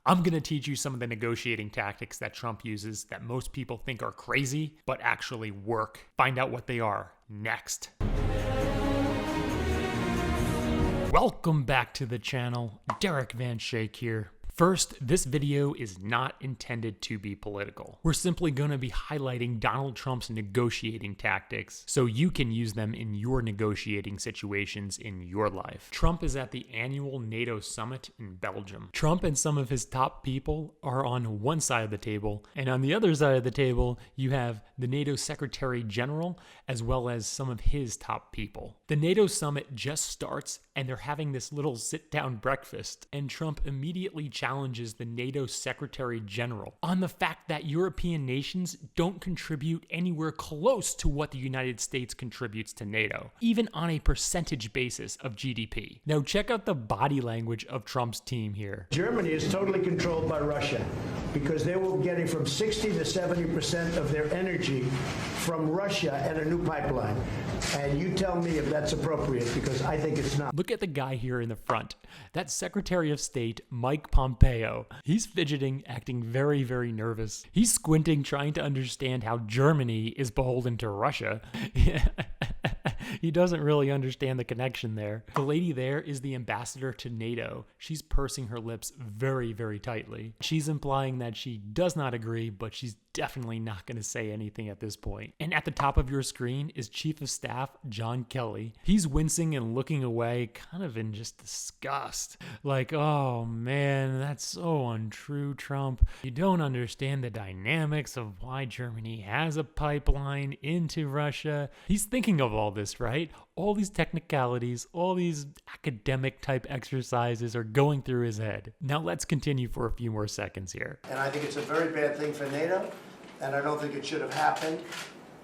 I'm going to teach you some of the negotiating tactics that Trump uses that most people think are crazy, but actually work. Find out what they are next. Welcome back to the channel. Derek Van Schaik here. First, this video is not intended to be political. We're simply going to be highlighting Donald Trump's negotiating tactics so you can use them in your negotiating situations in your life. Trump is at the annual NATO Summit in Belgium. Trump and some of his top people are on one side of the table, and on the other side of the table, you have the NATO Secretary General as well as some of his top people. The NATO Summit just starts and they're having this little sit-down breakfast, and Trump immediately challenges the NATO Secretary General on the fact that European nations don't contribute anywhere close to what the United States contributes to NATO, even on a percentage basis of GDP. Now check out the body language of Trump's team here. Germany is totally controlled by Russia because they were getting from 60 to 70% of their energy from Russia and a new pipeline. And you tell me if that's appropriate, because I think it's not. Look at the guy here in the front. That's Secretary of State Mike Pompeo. He's fidgeting, acting very, very nervous. He's squinting, trying to understand how Germany is beholden to Russia. He doesn't really understand the connection there. The lady there is the ambassador to NATO. She's pursing her lips very, very tightly. She's implying that she does not agree, but she's definitely not going to say anything at this point. And at the top of your screen is Chief of Staff John Kelly. He's wincing and looking away, kind of in just disgust. Like, oh man, that's so untrue, Trump. You don't understand the dynamics of why Germany has a pipeline into Russia. He's thinking of all this, right? All these technicalities, all these academic type exercises are going through his head. Now let's continue for a few more seconds here. And I think it's a very bad thing for NATO, and I don't think it should have happened.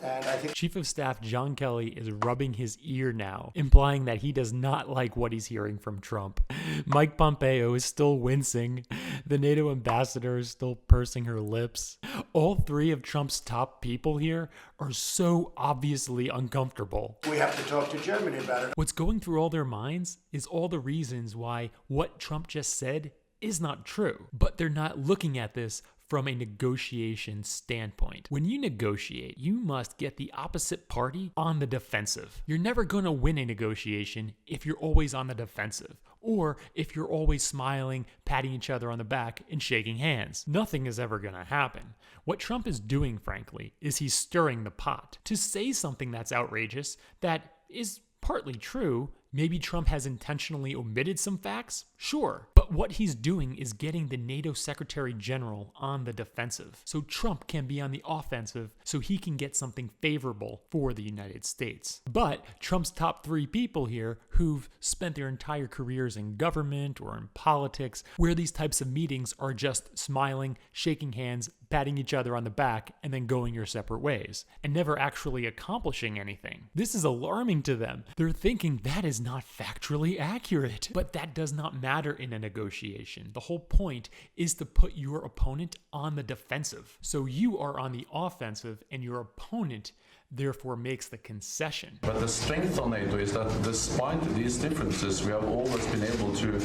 And I think Chief of Staff John Kelly is rubbing his ear now, implying that he does not like what he's hearing from Trump. Mike Pompeo is still wincing. The NATO ambassador is still pursing her lips. All three of Trump's top people here are so obviously uncomfortable. we have to talk to Germany about it. What's going through all their minds is all the reasons why what Trump just said is not true. But they're not looking at this from a negotiation standpoint. When you negotiate, you must get the opposite party on the defensive. You're never going to win a negotiation if you're always on the defensive, or if you're always smiling, patting each other on the back, and shaking hands. Nothing is ever going to happen. What Trump is doing, frankly, is he's stirring the pot. To say something that's outrageous, that is partly true. Maybe Trump has intentionally omitted some facts? Sure. But what he's doing is getting the NATO Secretary General on the defensive. So Trump can be on the offensive so he can get something favorable for the United States. But Trump's top three people here who've spent their entire careers in government or in politics, where these types of meetings are just smiling, shaking hands, patting each other on the back, and then going your separate ways, and never actually accomplishing anything. This is alarming to them. They're thinking that is not factually accurate. But that does not matter in a negotiation. The whole point is to put your opponent on the defensive. So you are on the offensive and your opponent therefore makes the concession. But the strength of NATO is that despite these differences, we have always been able to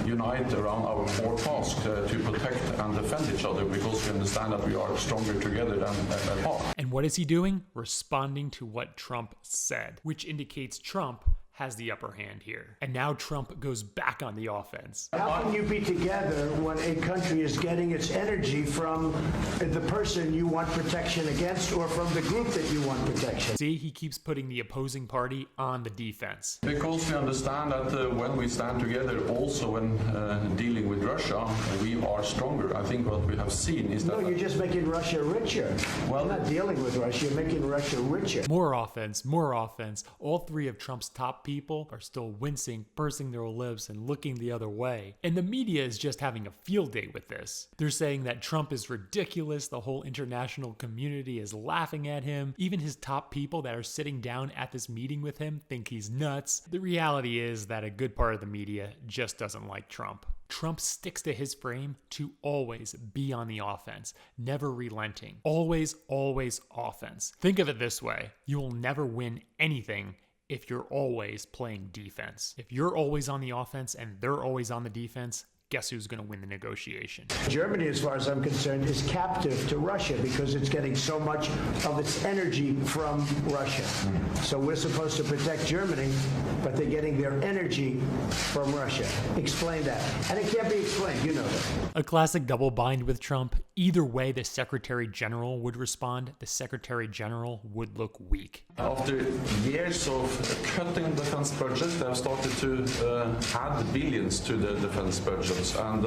unite around our core task to protect and defend each other, because we understand that we are stronger together than apart. And what is he doing? Responding to what Trump said, which indicates Trump has the upper hand here. And now Trump goes back on the offense. How can you be together when a country is getting its energy from the person you want protection against, or from the group that you want protection? See, he keeps putting the opposing party on the defense. Because we understand that when we stand together, also when dealing with Russia, we are stronger. I think what we have seen is that... No, you're just making Russia richer. Well, you're not dealing with Russia, you're making Russia richer. More offense, more offense. All three of Trump's top people are still wincing, pursing their lips, and looking the other way. And the media is just having a field day with this. They're saying that Trump is ridiculous, the whole international community is laughing at him. Even his top people that are sitting down at this meeting with him think he's nuts. The reality is that a good part of the media just doesn't like Trump. Trump sticks to his frame to always be on the offense, never relenting. Always, always offense. Think of it this way. You will never win anything if you're always playing defense. If you're always on the offense and they're always on the defense, guess who's going to win the negotiation? Germany, as far as I'm concerned, is captive to Russia because it's getting so much of its energy from Russia. So we're supposed to protect Germany, but they're getting their energy from Russia. Explain that. And it can't be explained, you know that. A classic double bind with Trump. Either way the Secretary General would respond, the Secretary General would look weak. After years of cutting defense budgets, they have started to add billions to the defense budgets. And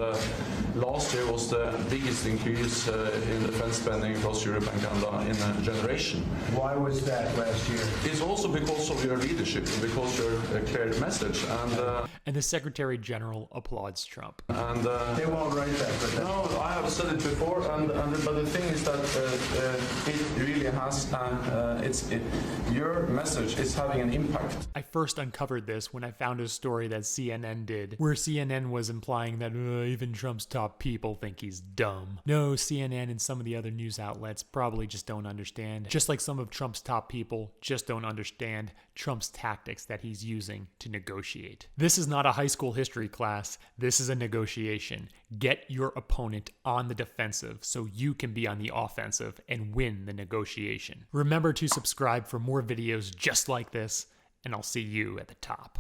last year was the biggest increase in defense spending across Europe and Canada in a generation. Why was that last year? It's also because of your leadership, because your clear message. And the Secretary General applauds Trump. And They won't write that, but no, I have said it before, but the thing is that it really has, your message is having an impact. I first uncovered this when I found a story that CNN did, where CNN was implying that even Trump's top people think he's dumb. No, CNN and some of the other news outlets probably just don't understand, just like some of Trump's top people just don't understand Trump's tactics that he's using to negotiate. This is not a high school history class. This is a negotiation. Get your opponent on the defensive so you can be on the offensive and win the negotiation. Remember to subscribe for more videos just like this, and I'll see you at the top.